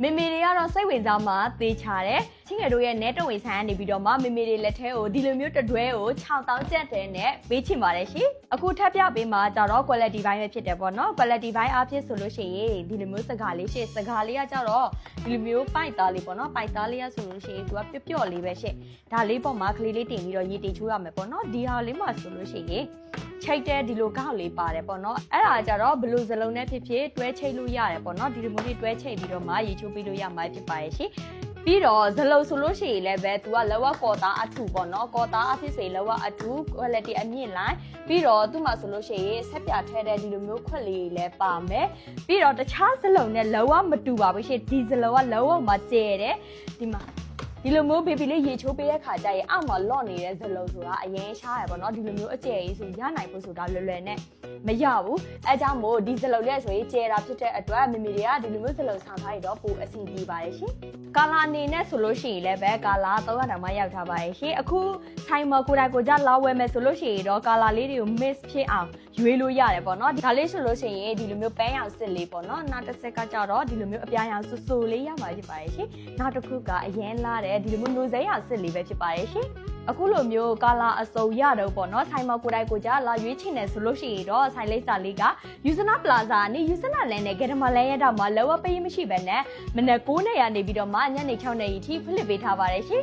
မေမေတွေကတော့စိတ်ဝင်စားမှသေချာတယ်ချင်းငယ်တို့ရဲ့နဲတဝေဆိုင်ကနေပြီးတော့မှမေမေတွေလက်ထဲကိုဒီလိုမျိုးတတွဲကို6000ကျပ်တဲ့နဲ့ပေးချင်ပါတယ်ရှင်အခုထပ်ပြပေးမှာကြတော့ quality ဘိုင်းပဲဖြစ်တယ်ပေါ့နော် quality ဘိုင်းအားဖြင့်ဆိုလို့ရှိရင်ဒီလိုမျိုးစကားလေးရှင့်စကားလေးကကြတော့ဒီလိုမျိုးပိုက်သားလေးပေါ့နော်ပိုက်သားလေးရဆိုလို့ရှိရင်သူကပျော့လေးပဲရှင့်ဒါလေးပေါ်မှာကလေးလေးတင်ပြီးတော့ရေတင်ချိုးရမယ်ပေါ့နော်ဒီဟာလေးမှာဆိုလို့ရှိရင်ချိတ်တဲ့ဒီလိုကောက်လေးပါတယ်ပေါ့နော်အဲ့ဒါကြတော့ဘလူးစလုံးနဲ့ဖြစ်ဖြစ်တွဲချိတ်လို့ရတယ်ပေါ့နော်ဒီလိုမျိုးလေးတွဲချိတ်ပြီးတော့မှရေချိုးပေးလို့ရမှာဖြစ်ပါရဲ့ရှင်ပြီးတော့ဇလုံဆိုလို့ရှိရင်လည်းပဲသူကလောကကော်သားအထူပေါ့နော်ကော်သားအဖြစ်စေလောကအထူ quality အမြင့်လိုက်ပြီးတော့သူ့မှာဆိုလို့ရှိရင်ဆက်ပြထဲတဲ့ဒီလိုမျိုးခွက်လေးလည်းပါမယ်ပြီးတော့တခြားဇလုံနဲ့လောကမတူပါဘူးရှင်ဒီဇလုံကလောကမှာကျဲတယ်ဒီမှာဒီလိုမျိုးဘေဘီလေးရေချိုးပေးတဲ့ခါကျရင်အောက်မှာလော့နေတဲ့ဇလုံဆိုတာအရင်ရှားရပါတော့ဒီလိုမျိုးအကျယ်ကြီးဆိုရနိုင်ဖို့ဆိုတာလွယ်လွယ်နဲ့မရဘူးအဲကြောင့်မို့ဒီဇလုံလေးဆိုရင်ကျဲတာဖြစ်တဲ့အတွက်မေမေတွေကဒီလိုမျိုးဇလုံဆောင်ထားရတော့ပိုအဆင်ပြေပါတယ်ရှင်ကာလာအနေနဲ့ဆိုလို့ရှိရင်လည်းပဲကာလာ300တောင်မှရောက်ထားပါတယ်ရှင်အခုဆိုင်မကိုတိုင်ကိုကြလာဝယ်မယ်ဆိုလို့ရှိရင်တော့ကာလာလေးတွေကို mix ဖြစ်အောင်ရွေးလို့ရတယ်ပေါ့နော်ဒါလေးဆိုလို့ရှိရင်ဒီလိုမျိုးပန်းရောင်စစ်လေးပေါ့နော်နောက်တစ်ဆက်ကကြတော့ဒီလိုမျိုးအပြာရောင်ဆူဆူလေးရမှာဖြစ်ပါတယ်ရှင်နောက်တစ်ခုကအရင်လာတဲ့ဒီလိုမျိုးနိုးစိမ်းရောင်စစ်လေးပဲဖြစ်ပါတယ်ရှင်အခုလိုမျိုးကာလာအစုံရတော့ပေါ့နော်ဆိုင်မကိုတိုင်ကိုကြလာရွေးချင်တယ်ဆိုလို့ရှိရင်တော့ဆိုင်လိပ်စာလေးကယူဇနာပလာဇာနဲ့ယူဇနာလန်နဲ့ဂရမလန်ရတော့မှလောကပေးမရှိပဲနဲ့မနက်9:00 နေပြီးတော့မှညနေ6:00အထိဖိလစ်ပေးထားပါတယ်ရှင်